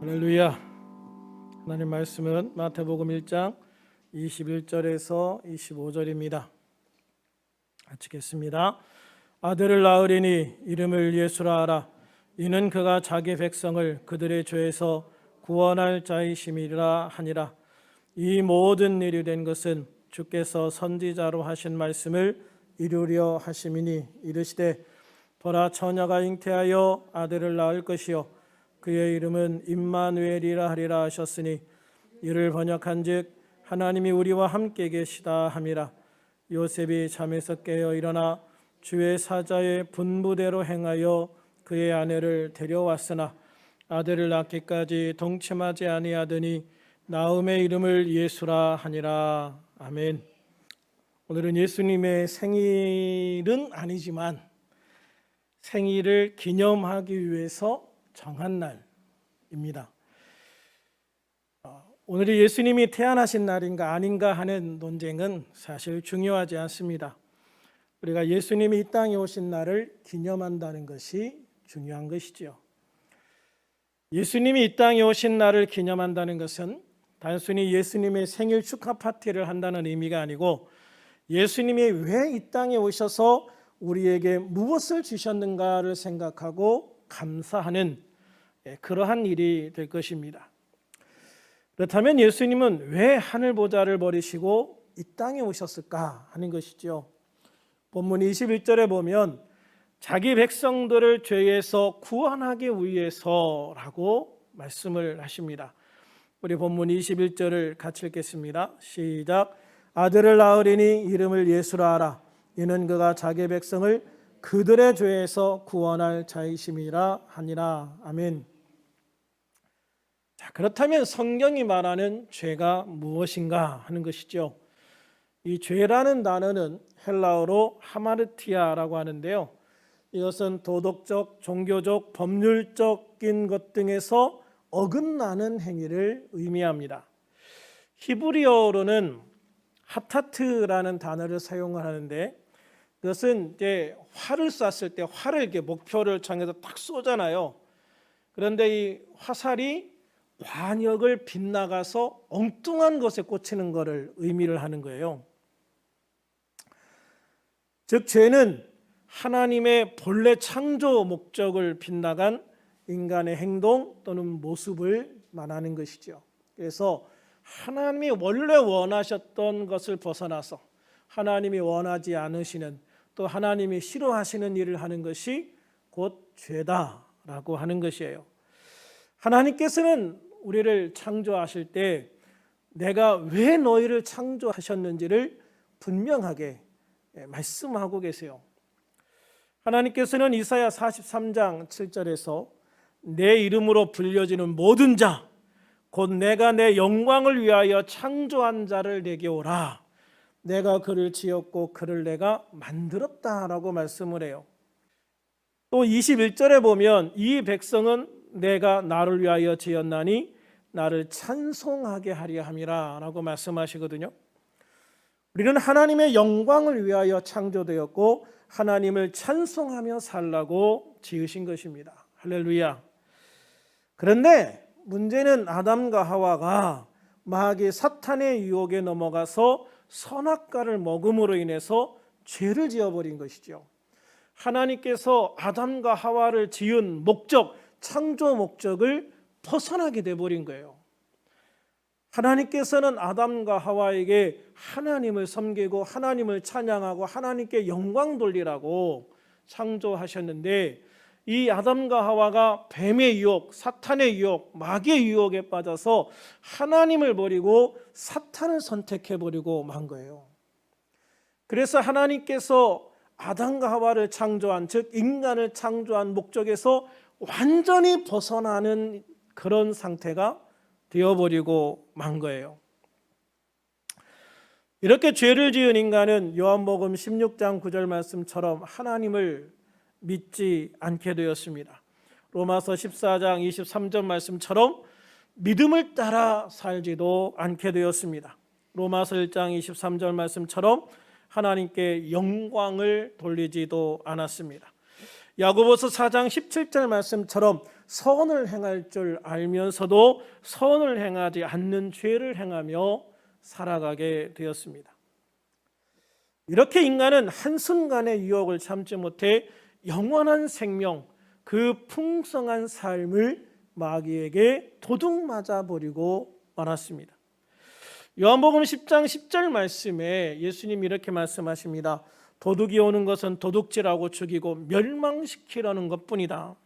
할렐루야. 하나님 말씀은 마태복음 1장 21절에서 25절입니다. 마치겠습니다. 아들을 낳으리니 이름을 예수라 하라. 이는 그가 자기 백성을 그들의 죄에서 구원할 자이심이라 하니라. 이 모든 일이 된 것은 주께서 선지자로 하신 말씀을 이루려 하심이니 이르시되 보라 처녀가 잉태하여 아들을 낳을 것이요 그의 이름은 임마누엘이라 하리라 하셨으니 이를 번역한즉 하나님이 우리와 함께 계시다 함이라. 요셉이 잠에서 깨어 일어나 주의 사자의 분부대로 행하여 그의 아내를 데려왔으나 아들을 낳기까지 동침하지 아니하더니 나음의 이름을 예수라 하니라. 아멘. 오늘은 예수님의 생일은 아니지만 생일을 기념하기 위해서 정한 날입니다. 오늘이 예수님이 태어나신 날인가 아닌가 하는 논쟁은 사실 중요하지 않습니다. 우리가 예수님이 이 땅에 오신 날을 기념한다는 것이 중요한 것이지요. 예수님이 이 땅에 오신 날을 기념한다는 것은 단순히 예수님의 생일 축하 파티를 한다는 의미가 아니고 예수님이 왜 이 땅에 오셔서 우리에게 무엇을 주셨는가를 생각하고 감사하는 그러한 일이 될 것입니다. 그렇다면 예수님은 왜 하늘 보좌를 버리시고 이 땅에 오셨을까 하는 것이죠. 본문 21절에 보면 자기 백성들을 죄에서 구원하기 위해서라고 말씀을 하십니다. 우리 본문 21절을 같이 읽겠습니다. 시작. 아들을 낳으리니 이름을 예수라 하라. 이는 그가 자기 백성을 그들의 죄에서 구원할 자이심이라 하니라. 아멘. 자, 그렇다면 성경이 말하는 죄가 무엇인가 하는 것이죠. 이 죄라는 단어는 헬라어로 하마르티아라고 하는데요. 이것은 도덕적, 종교적, 법률적인 것 등에서 어긋나는 행위를 의미합니다. 히브리어로는 하타트라는 단어를 사용을 하는데 그것은 이제 활을 쐈을 때 활을 이렇게 목표를 향해서 딱 쏘잖아요. 그런데 이 화살이 관역을 빗나가서 엉뚱한 것에 꽂히는 것을 의미를 하는 거예요. 즉 죄는 하나님의 본래 창조 목적을 빗나간 인간의 행동 또는 모습을 말하는 것이죠. 그래서 하나님이 원래 원하셨던 것을 벗어나서 하나님이 원하지 않으시는 또 하나님이 싫어하시는 일을 하는 것이 곧 죄다라고 하는 것이에요. 하나님께서는 우리를 창조하실 때 내가 왜 너희를 창조하셨는지를 분명하게 말씀하고 계세요. 하나님께서는 이사야 43장 7절에서 내 이름으로 불려지는 모든 자 곧 내가 내 영광을 위하여 창조한 자를 내게 오라. 내가 그를 지었고 그를 내가 만들었다라고 말씀을 해요. 또 21절에 보면 이 백성은 내가 나를 위하여 지었나니 나를 찬송하게 하려 함이라 라고 말씀하시거든요. 우리는 하나님의 영광을 위하여 창조되었고 하나님을 찬송하며 살라고 지으신 것입니다. 할렐루야. 그런데 문제는 아담과 하와가 마귀 사탄의 유혹에 넘어가서 선악과를 먹음으로 인해서 죄를 지어버린 것이죠. 하나님께서 아담과 하와를 지은 목적, 창조 목적을 벗어나게 돼버린 거예요. 하나님께서는 아담과 하와에게 하나님을 섬기고 하나님을 찬양하고 하나님께 영광 돌리라고 창조하셨는데 이 아담과 하와가 뱀의 유혹, 사탄의 유혹, 마귀의 유혹에 빠져서 하나님을 버리고 사탄을 선택해버리고 만 거예요. 그래서 하나님께서 아담과 하와를 창조한, 즉 인간을 창조한 목적에서 완전히 벗어나는 그런 상태가 되어버리고 만 거예요. 이렇게 죄를 지은 인간은 요한복음 16장 9절 말씀처럼 하나님을 믿지 않게 되었습니다. 로마서 14장 23절 말씀처럼 믿음을 따라 살지도 않게 되었습니다. 로마서 1장 23절 말씀처럼 하나님께 영광을 돌리지도 않았습니다. 야고보서 4장 17절 말씀처럼 선을 행할 줄 알면서도 선을 행하지 않는 죄를 행하며 살아가게 되었습니다. 이렇게 인간은 한순간의 유혹을 참지 못해 영원한 생명, 그 풍성한 삶을 마귀에게 도둑맞아 버리고 말았습니다. 요한복음 10장 10절 말씀에 예수님이 이렇게 말씀하십니다. 도둑이 오는 것은 도둑질하고 죽이고 멸망시키려는 것뿐이다.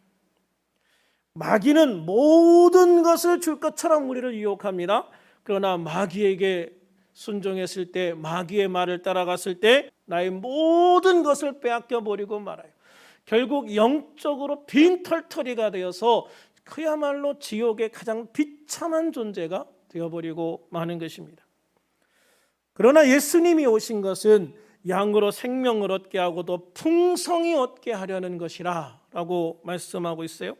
마귀는 모든 것을 줄 것처럼 우리를 유혹합니다. 그러나 마귀에게 순종했을 때, 마귀의 말을 따라갔을 때 나의 모든 것을 빼앗겨 버리고 말아요. 결국 영적으로 빈털터리가 되어서 그야말로 지옥의 가장 비참한 존재가 되어버리고 마는 것입니다. 그러나 예수님이 오신 것은 양으로 생명을 얻게 하고 또 풍성히 얻게 하려는 것이라 라고 말씀하고 있어요.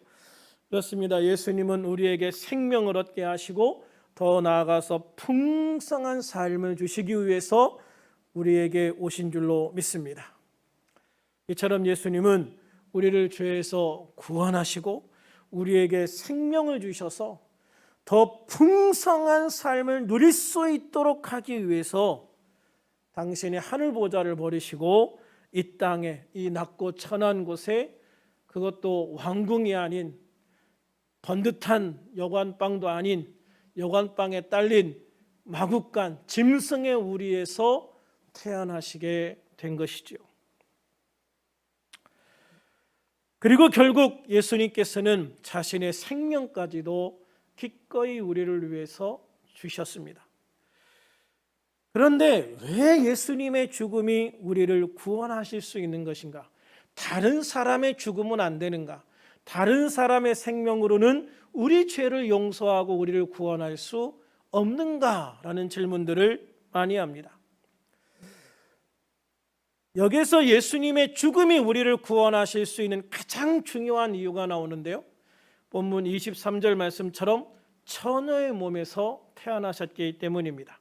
그렇습니다. 예수님은 우리에게 생명을 얻게 하시고 더 나아가서 풍성한 삶을 주시기 위해서 우리에게 오신 줄로 믿습니다. 이처럼 예수님은 우리를 죄에서 구원하시고 우리에게 생명을 주셔서 더 풍성한 삶을 누릴 수 있도록 하기 위해서 당신의 하늘 보좌를 버리시고 이 땅에, 이 낮고 천한 곳에, 그것도 왕궁이 아닌 번듯한 여관방도 아닌 여관방에 딸린 마구간 짐승의 우리에서 태어나시게 된 것이죠. 그리고 결국 예수님께서는 자신의 생명까지도 기꺼이 우리를 위해서 주셨습니다. 그런데 왜 예수님의 죽음이 우리를 구원하실 수 있는 것인가? 다른 사람의 죽음은 안 되는가? 다른 사람의 생명으로는 우리 죄를 용서하고 우리를 구원할 수 없는가라는 질문들을 많이 합니다. 여기서 예수님의 죽음이 우리를 구원하실 수 있는 가장 중요한 이유가 나오는데요. 본문 23절 말씀처럼 처녀의 몸에서 태어나셨기 때문입니다.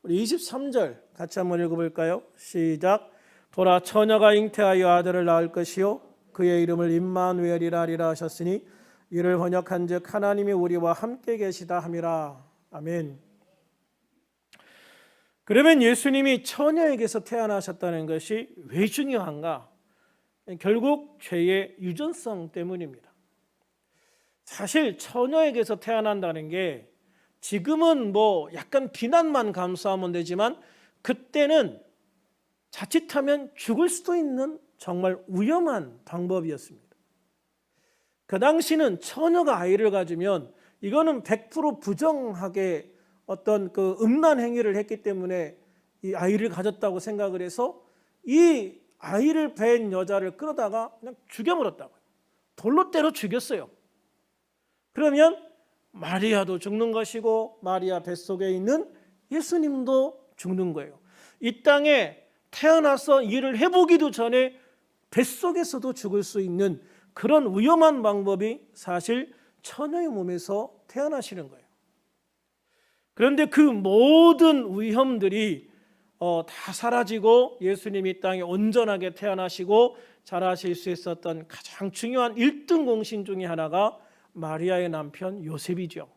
우리 23절 같이 한번 읽어볼까요? 시작. 보라, 처녀가 잉태하여 아들을 낳을 것이요 그의 이름을 임마누엘이라 하리라 하셨으니 이를 번역한즉 하나님이 우리와 함께 계시다 함이라. 아멘. 그러면 예수님이 처녀에게서 태어나셨다는 것이 왜 중요한가? 결국 죄의 유전성 때문입니다. 사실 처녀에게서 태어난다는 게 지금은 뭐 약간 비난만 감수하면 되지만 그때는 자칫하면 죽을 수도 있는 정말 위험한 방법이었습니다. 그 당시는 처녀가 아이를 가지면 이거는 100% 부정하게 어떤 그 음란 행위를 했기 때문에 이 아이를 가졌다고 생각을 해서 이 아이를 뵌 여자를 끌어다가 그냥 죽여버렸다고요. 돌로 때려 죽였어요. 그러면 마리아도 죽는 것이고 마리아 뱃속에 있는 예수님도 죽는 거예요. 이 땅에 태어나서 일을 해보기도 전에 뱃속에서도 죽을 수 있는 그런 위험한 방법이 사실 처녀의 몸에서 태어나시는 거예요. 그런데 그 모든 위험들이 다 사라지고 예수님이 이 땅에 온전하게 태어나시고 자라실 수 있었던 가장 중요한 1등 공신 중에 하나가 마리아의 남편 요셉이죠.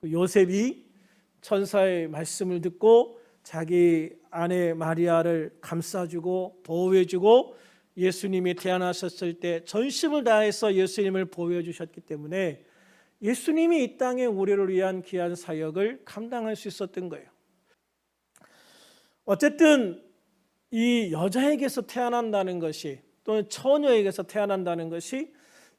요셉이 천사의 말씀을 듣고 자기 아내 마리아를 감싸주고 보호해주고 예수님이 태어나셨을 때 전심을 다해서 예수님을 보호해 주셨기 때문에 예수님이 이 땅에 우리를 위한 귀한 사역을 감당할 수 있었던 거예요. 어쨌든 이 여자에게서 태어난다는 것이 또는 처녀에게서 태어난다는 것이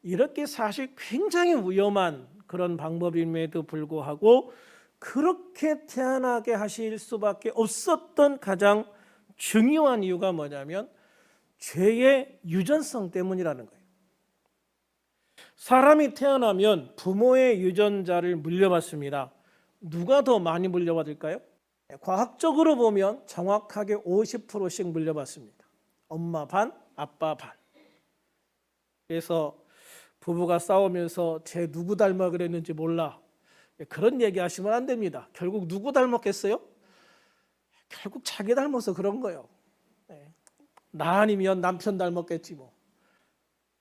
이렇게 사실 굉장히 위험한 그런 방법임에도 불구하고 그렇게 태어나게 하실 수밖에 없었던 가장 중요한 이유가 뭐냐면 죄의 유전성 때문이라는 거예요. 사람이 태어나면 부모의 유전자를 물려받습니다. 누가 더 많이 물려받을까요? 과학적으로 보면 정확하게 50%씩 물려받습니다. 엄마 반, 아빠 반. 그래서 부부가 싸우면서 쟤 누구 닮아 그랬는지 몰라. 그런 얘기 하시면 안 됩니다. 결국 누구 닮았겠어요? 결국 자기 닮아서 그런 거예요. 나 아니면 남편 닮았겠지 뭐.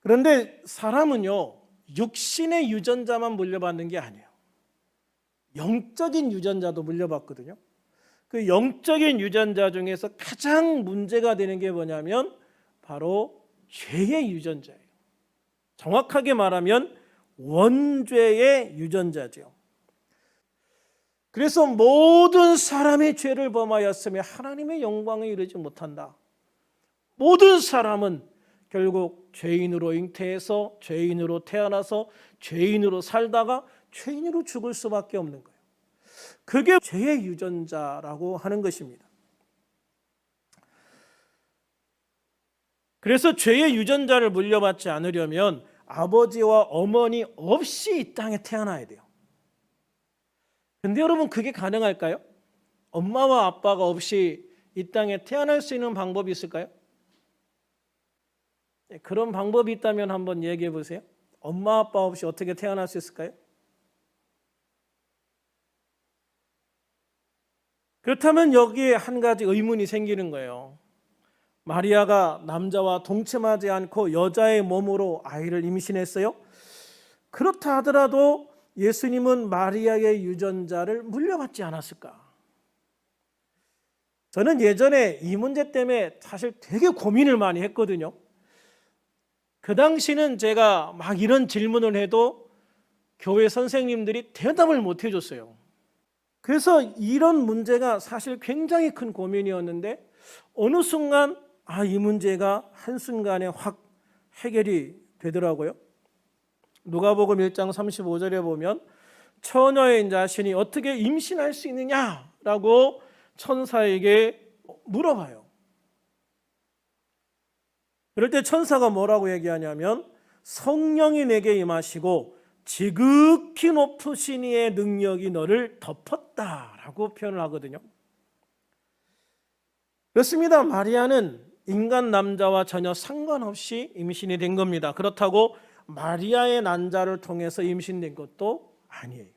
그런데 사람은요, 육신의 유전자만 물려받는 게 아니에요. 영적인 유전자도 물려받거든요. 그 영적인 유전자 중에서 가장 문제가 되는 게 뭐냐면 바로 죄의 유전자예요. 정확하게 말하면 원죄의 유전자죠. 그래서 모든 사람이 죄를 범하였으며 하나님의 영광에 이르지 못한다. 모든 사람은 결국 죄인으로 잉태해서 죄인으로 태어나서 죄인으로 살다가 죄인으로 죽을 수밖에 없는 거예요. 그게 죄의 유전자라고 하는 것입니다. 그래서 죄의 유전자를 물려받지 않으려면 아버지와 어머니 없이 이 땅에 태어나야 돼요. 근데 여러분 그게 가능할까요? 엄마와 아빠가 없이 이 땅에 태어날 수 있는 방법이 있을까요? 그런 방법이 있다면 한번 얘기해 보세요. 엄마 아빠 없이 어떻게 태어날 수 있을까요? 그렇다면 여기에 한 가지 의문이 생기는 거예요. 마리아가 남자와 동침하지 않고 여자의 몸으로 아이를 임신했어요. 그렇다 하더라도 예수님은 마리아의 유전자를 물려받지 않았을까? 저는 예전에 이 문제 때문에 사실 되게 고민을 많이 했거든요. 그 당시는 제가 막 이런 질문을 해도 교회 선생님들이 대답을 못 해줬어요. 그래서 이런 문제가 사실 굉장히 큰 고민이었는데 어느 순간 이 문제가 한순간에 확 해결이 되더라고요. 누가복음 1장 35절에 보면 처녀의 자신이 어떻게 임신할 수 있느냐라고 천사에게 물어봐요. 그럴 때 천사가 뭐라고 얘기하냐면 성령이 내게 임하시고 지극히 높으신 이의 능력이 너를 덮었다라고 표현을 하거든요. 그렇습니다. 마리아는 인간 남자와 전혀 상관없이 임신이 된 겁니다. 그렇다고 마리아의 난자를 통해서 임신된 것도 아니에요.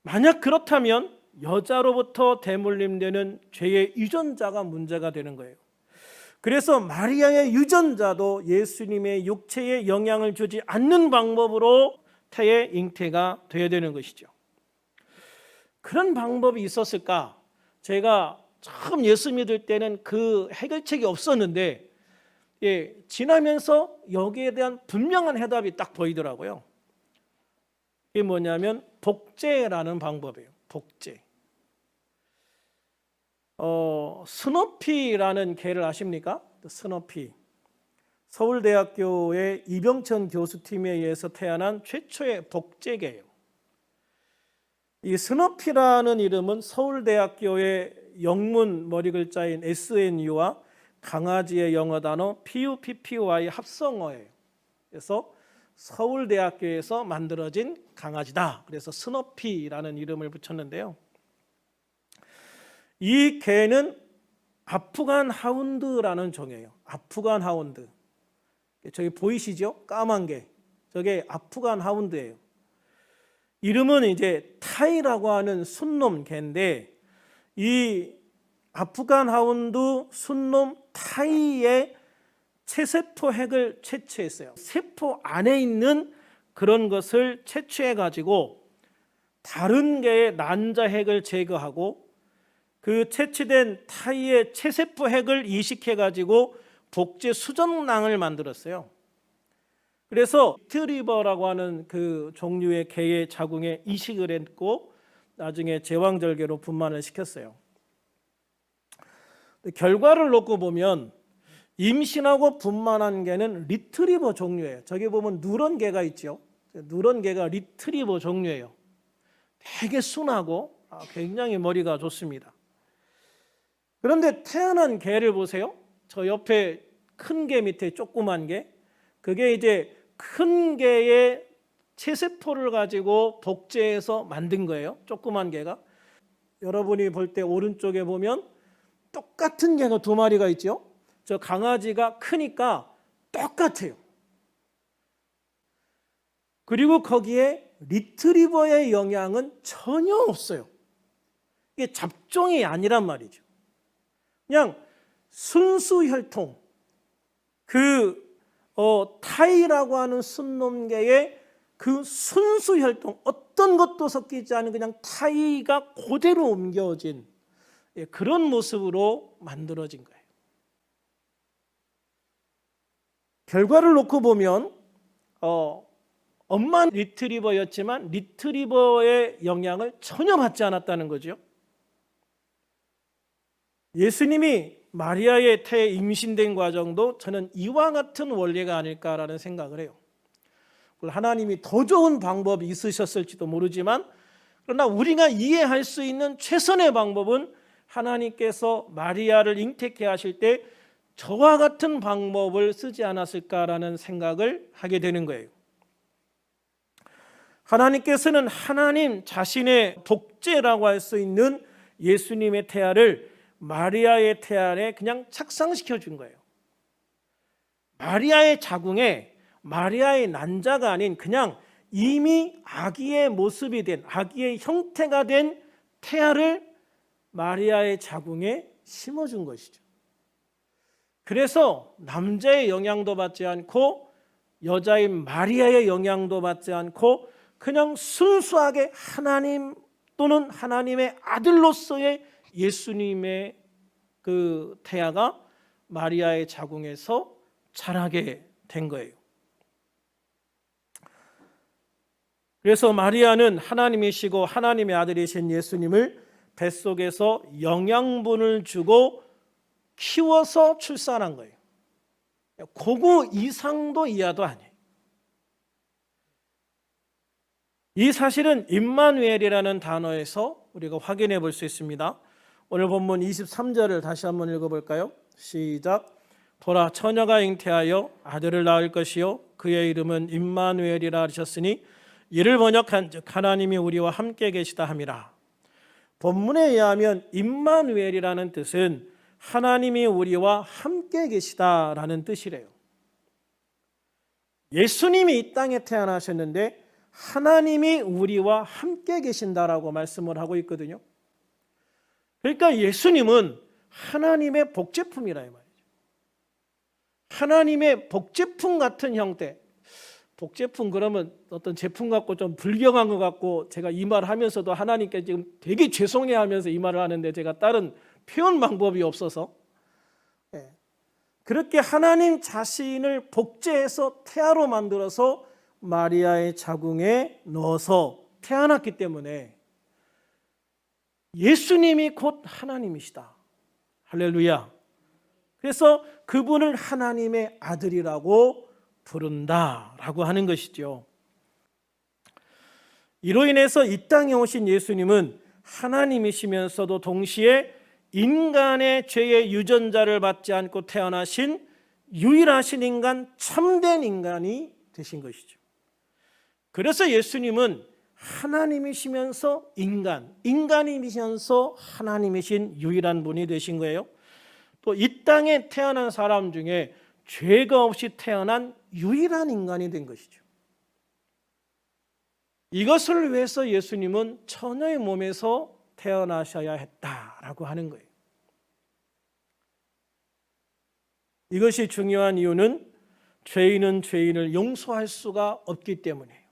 만약 그렇다면 여자로부터 대물림되는 죄의 유전자가 문제가 되는 거예요. 그래서 마리아의 유전자도 예수님의 육체에 영향을 주지 않는 방법으로 태의 잉태가 되어야 되는 것이죠. 그런 방법이 있었을까? 제가 처음 예수 믿을 때는 그 해결책이 없었는데 지나면서 여기에 대한 분명한 해답이 딱 보이더라고요. 이게 뭐냐면 복제라는 방법이에요. 복제. 스너피라는 개를 아십니까? 스너피. 서울대학교의 이병천 교수팀에 의해서 태어난 최초의 복제개예요. 이 스너피라는 이름은 서울대학교의 영문 머리 글자인 SNU와 강아지의 영어 단어 PUPPY 합성어예요. 그래서 서울대학교에서 만들어진 강아지다. 그래서 스너피라는 이름을 붙였는데요. 이 개는 아프간 하운드라는 종이에요. 아프간 하운드. 저기 보이시죠? 까만 개. 저게 아프간 하운드예요. 이름은 이제 타이라고 하는 순놈 개인데 이 아프간 하운드 순놈 타이의 체세포 핵을 채취했어요. 세포 안에 있는 그런 것을 채취해 가지고 다른 개의 난자 핵을 제거하고 그 채취된 타이의 체세포 핵을 이식해 가지고 복제 수정랑을 만들었어요. 그래서 리트리버라고 하는 그 종류의 개의 자궁에 이식을 했고 나중에 제왕절개로 분만을 시켰어요. 결과를 놓고 보면 임신하고 분만한 개는 리트리버 종류예요. 저기 보면 누런 개가 있죠. 누런 개가 리트리버 종류예요. 되게 순하고 굉장히 머리가 좋습니다. 그런데 태어난 개를 보세요. 저 옆에 큰 개 밑에 조그만 개. 그게 이제 큰 개의 체세포를 가지고 복제해서 만든 거예요. 조그만 개가. 여러분이 볼 때 오른쪽에 보면 똑같은 개가 두 마리가 있죠. 저 강아지가 크니까 똑같아요. 그리고 거기에 리트리버의 영향은 전혀 없어요. 이게 잡종이 아니란 말이죠. 그냥 순수 혈통, 그 타이라고 하는 순놈계의 그 순수 혈통, 어떤 것도 섞이지 않은 그냥 타이가 그대로 옮겨진 그런 모습으로 만들어진 거예요. 결과를 놓고 보면 엄마는 리트리버였지만 리트리버의 영향을 전혀 받지 않았다는 거죠. 예수님이 마리아의 태에 임신된 과정도 저는 이와 같은 원리가 아닐까라는 생각을 해요. 하나님이 더 좋은 방법이 있으셨을지도 모르지만, 그러나 우리가 이해할 수 있는 최선의 방법은 하나님께서 마리아를 잉태케 하실 때 저와 같은 방법을 쓰지 않았을까라는 생각을 하게 되는 거예요. 하나님께서는 하나님 자신의 복제라고 할 수 있는 예수님의 태아를 마리아의 태아에 그냥 착상시켜 준 거예요. 마리아의 자궁에 마리아의 난자가 아닌 그냥 이미 아기의 모습이 된, 아기의 형태가 된 태아를 마리아의 자궁에 심어준 것이죠. 그래서 남자의 영향도 받지 않고 여자인 마리아의 영향도 받지 않고 그냥 순수하게 하나님 또는 하나님의 아들로서의 예수님의 그 태아가 마리아의 자궁에서 자라게 된 거예요. 그래서 마리아는 하나님이시고 하나님의 아들이신 예수님을 뱃속에서 영양분을 주고 키워서 출산한 거예요. 그거 이상도 이하도 아니에요. 이 사실은 임마누엘이라는 단어에서 우리가 확인해 볼 수 있습니다. 오늘 본문 23절을 다시 한번 읽어볼까요? 시작. 보라, 처녀가 잉태하여 아들을 낳을 것이요 그의 이름은 임마누엘이라 하셨으니 이를 번역한즉 하나님이 우리와 함께 계시다 함이라. 본문에 의하면 임마누엘이라는 뜻은 하나님이 우리와 함께 계시다라는 뜻이래요. 예수님이 이 땅에 태어나셨는데 하나님이 우리와 함께 계신다라고 말씀을 하고 있거든요. 그러니까 예수님은 하나님의 복제품이라 이 말이죠. 하나님의 복제품 같은 형태. 복제품 그러면 어떤 제품 같고 좀 불경한 것 같고, 제가 이 말을 하면서도 하나님께 지금 되게 죄송해하면서 이 말을 하는데 제가 다른 표현 방법이 없어서, 그렇게 하나님 자신을 복제해서 태아로 만들어서 마리아의 자궁에 넣어서 태어났기 때문에 예수님이 곧 하나님이시다. 할렐루야. 그래서 그분을 하나님의 아들이라고 부른다라고 하는 것이죠. 이로 인해서 이 땅에 오신 예수님은 하나님이시면서도 동시에 인간의 죄의 유전자를 받지 않고 태어나신 유일하신 인간, 참된 인간이 되신 것이죠. 그래서 예수님은 하나님이시면서 인간이시면서 하나님이신 유일한 분이 되신 거예요. 또 이 땅에 태어난 사람 중에 죄가 없이 태어난 유일한 인간이 된 것이죠. 이것을 위해서 예수님은 처녀의 몸에서 태어나셔야 했다라고 하는 거예요. 이것이 중요한 이유는 죄인은 죄인을 용서할 수가 없기 때문이에요.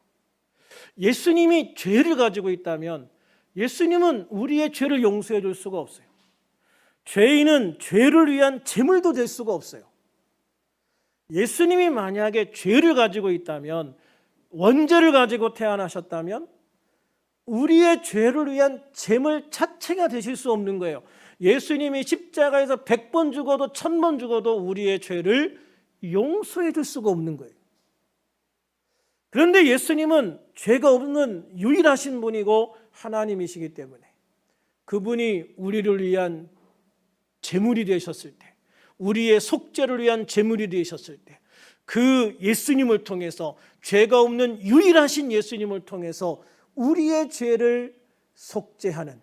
예수님이 죄를 가지고 있다면 예수님은 우리의 죄를 용서해 줄 수가 없어요. 죄인은 죄를 위한 제물도 될 수가 없어요. 예수님이 만약에 죄를 가지고 있다면, 원죄를 가지고 태어나셨다면 우리의 죄를 위한 제물 자체가 되실 수 없는 거예요. 예수님이 십자가에서 100번 죽어도 1000번 죽어도 우리의 죄를 용서해 줄 수가 없는 거예요. 그런데 예수님은 죄가 없는 유일하신 분이고 하나님이시기 때문에 그분이 우리를 위한 제물이 되셨을 때, 우리의 속죄를 위한 제물이 되셨을 때, 그 예수님을 통해서, 죄가 없는 유일하신 예수님을 통해서 우리의 죄를 속죄하는,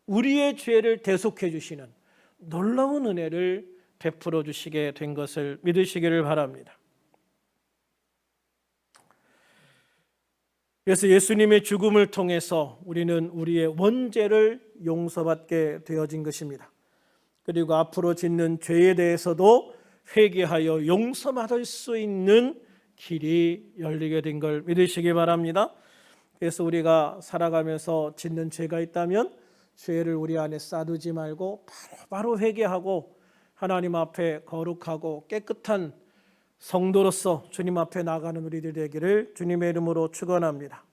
우리의 죄를 대속해 주시는 놀라운 은혜를 베풀어 주시게 된 것을 믿으시기를 바랍니다. 그래서 예수님의 죽음을 통해서 우리는 우리의 원죄를 용서받게 되어진 것입니다. 그리고 앞으로 짓는 죄에 대해서도 회개하여 용서받을 수 있는 길이 열리게 된 걸 믿으시기 바랍니다. 그래서 우리가 살아가면서 짓는 죄가 있다면 죄를 우리 안에 쌓두지 말고 바로 회개하고 하나님 앞에 거룩하고 깨끗한 성도로서 주님 앞에 나가는 우리들 되기를 주님의 이름으로 축원합니다.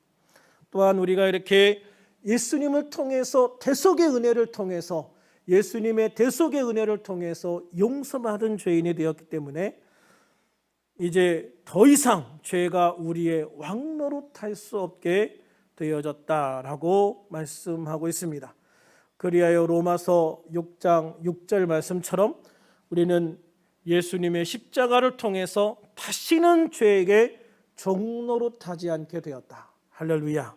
또한 우리가 이렇게 예수님을 통해서 대속의 은혜를 통해서 예수님의 대속의 은혜를 통해서 용서받은 죄인이 되었기 때문에 이제 더 이상 죄가 우리의 왕노릇할 수 없게 되어졌다라고 말씀하고 있습니다. 그리하여 로마서 6장 6절 말씀처럼 우리는 예수님의 십자가를 통해서 다시는 죄에게 종노릇하지 않게 되었다. 할렐루야.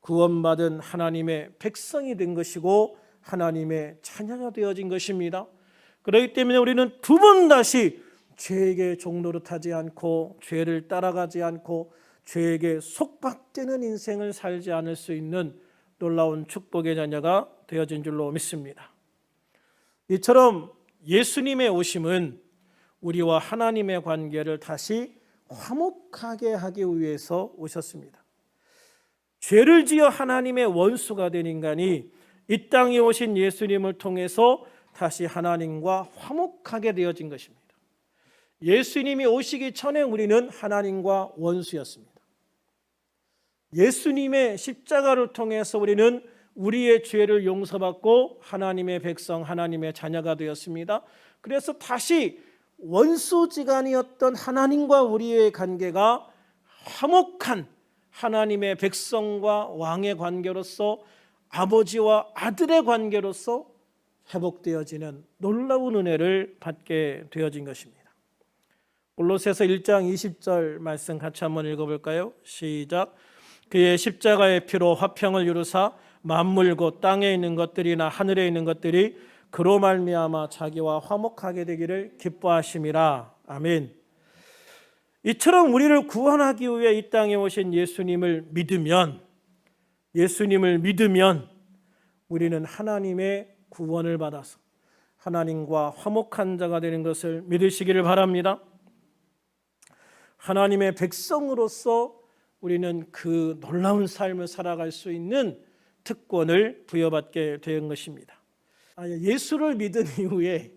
구원받은 하나님의 백성이 된 것이고 하나님의 자녀가 되어진 것입니다. 그렇기 때문에 우리는 두 번 다시 죄에게 종노릇하지 않고 죄를 따라가지 않고 죄에게 속박되는 인생을 살지 않을 수 있는 놀라운 축복의 자녀가 되어진 줄로 믿습니다. 이처럼 예수님의 오심은 우리와 하나님의 관계를 다시 화목하게 하기 위해서 오셨습니다. 죄를 지어 하나님의 원수가 된 인간이 이 땅에 오신 예수님을 통해서 다시 하나님과 화목하게 되어진 것입니다. 예수님이 오시기 전에 우리는 하나님과 원수였습니다. 예수님의 십자가를 통해서 우리는 우리의 죄를 용서받고 하나님의 백성, 하나님의 자녀가 되었습니다. 그래서 다시 원수지간이었던 하나님과 우리의 관계가 화목한 하나님의 백성과 왕의 관계로서 아버지와 아들의 관계로서 회복되어지는 놀라운 은혜를 받게 되어진 것입니다. 골로새서 1장 20절 말씀 같이 한번 읽어볼까요? 시작. 그의 십자가의 피로 화평을 이루사 만물 곧 땅에 있는 것들이나 하늘에 있는 것들이 그로 말미암아 자기와 화목하게 되기를 기뻐하심이라. 아멘. 이처럼 우리를 구원하기 위해 이 땅에 오신 예수님을 믿으면 우리는 하나님의 구원을 받아서 하나님과 화목한 자가 되는 것을 믿으시기를 바랍니다. 하나님의 백성으로서 우리는 그 놀라운 삶을 살아갈 수 있는 특권을 부여받게 된 것입니다. 예수를 믿은 이후에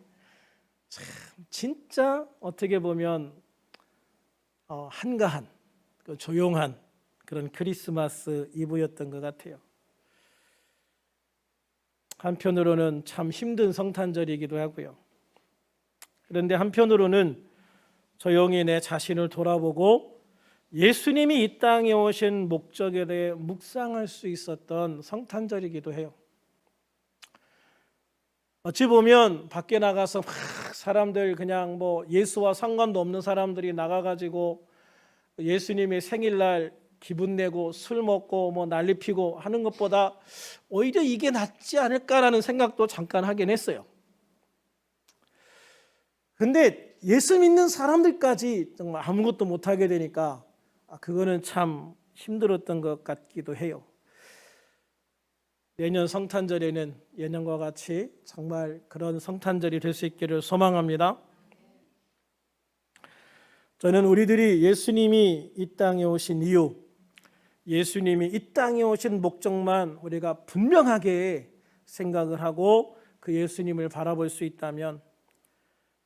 참 진짜 어떻게 보면 한가한 조용한 그런 크리스마스 이브였던 것 같아요. 한편으로는 참 힘든 성탄절이기도 하고요. 그런데 한편으로는 조용히 내 자신을 돌아보고 예수님이 이 땅에 오신 목적에 대해 묵상할 수 있었던 성탄절이기도 해요. 어찌 보면 밖에 나가서 막 사람들 그냥 뭐 예수와 상관도 없는 사람들이 나가가지고 예수님의 생일날 기분 내고 술 먹고 뭐 난리 피고 하는 것보다 오히려 이게 낫지 않을까라는 생각도 잠깐 하긴 했어요. 근데 예수 믿는 사람들까지 정말 아무것도 못하게 되니까 그거는 참 힘들었던 것 같기도 해요. 내년 성탄절에는 예년과 같이 정말 그런 성탄절이 될 수 있기를 소망합니다. 저는 우리들이 예수님이 이 땅에 오신 이유, 예수님이 이 땅에 오신 목적만 우리가 분명하게 생각을 하고 그 예수님을 바라볼 수 있다면,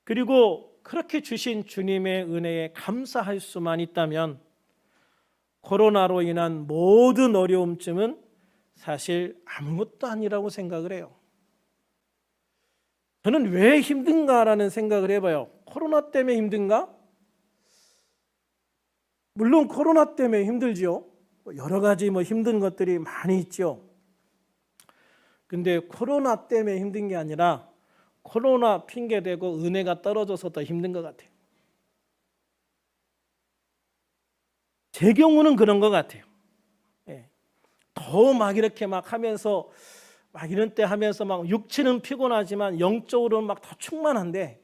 그리고 그렇게 주신 주님의 은혜에 감사할 수만 있다면 코로나로 인한 모든 어려움쯤은 사실 아무것도 아니라고 생각을 해요. 저는 왜 힘든가라는 생각을 해봐요. 코로나 때문에 힘든가? 물론 코로나 때문에 힘들지요. 여러 가지 힘든 것들이 많이 있죠. 근데 코로나 때문에 힘든 게 아니라 코로나 핑계대고 은혜가 떨어져서 더 힘든 것 같아요. 제 경우는 그런 것 같아요. 더 막 이렇게 막 하면서 막 이런 때 하면서 막 육체는 피곤하지만 영적으로는 막 더 충만한데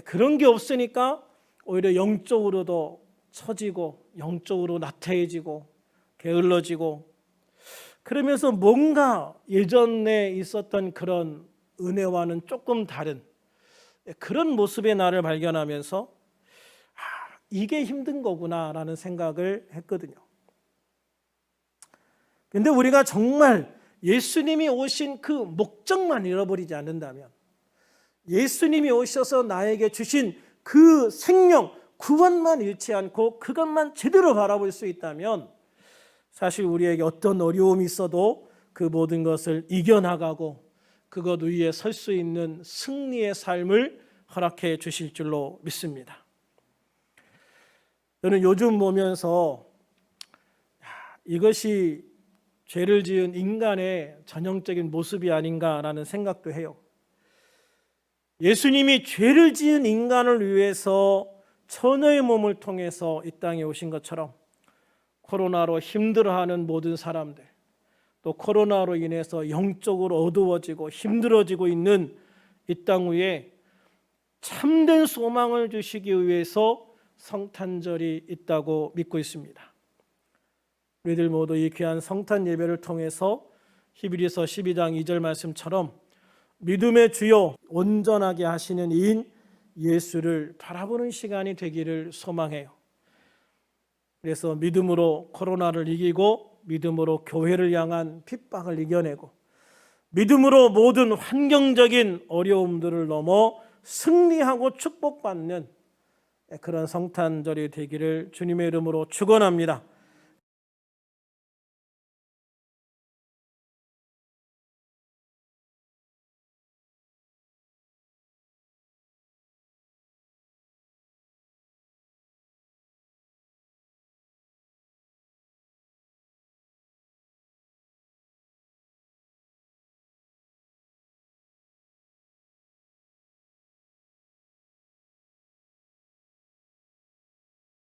그런 게 없으니까 오히려 영적으로도 처지고 영적으로 나태해지고 게을러지고 그러면서 뭔가 예전에 있었던 그런 은혜와는 조금 다른 그런 모습의 나를 발견하면서 이게 힘든 거구나라는 생각을 했거든요. 근데 우리가 정말 예수님이 오신 그 목적만 잃어버리지 않는다면, 예수님이 오셔서 나에게 주신 그 생명, 구원만 잃지 않고 그것만 제대로 바라볼 수 있다면 사실 우리에게 어떤 어려움이 있어도 그 모든 것을 이겨나가고 그것 위에 설 수 있는 승리의 삶을 허락해 주실 줄로 믿습니다. 저는 요즘 보면서 이것이 죄를 지은 인간의 전형적인 모습이 아닌가라는 생각도 해요. 예수님이 죄를 지은 인간을 위해서 천의 몸을 통해서 이 땅에 오신 것처럼 코로나로 힘들어하는 모든 사람들, 또 코로나로 인해서 영적으로 어두워지고 힘들어지고 있는 이 땅 위에 참된 소망을 주시기 위해서 성탄절이 있다고 믿고 있습니다. 우리들 모두 이 귀한 성탄 예배를 통해서 히브리서 12장 2절 말씀처럼 믿음의 주요 온전하게 하시는 이인 예수를 바라보는 시간이 되기를 소망해요. 그래서 믿음으로 코로나를 이기고 믿음으로 교회를 향한 핍박을 이겨내고 믿음으로 모든 환경적인 어려움들을 넘어 승리하고 축복받는 그런 성탄절이 되기를 주님의 이름으로 축원합니다.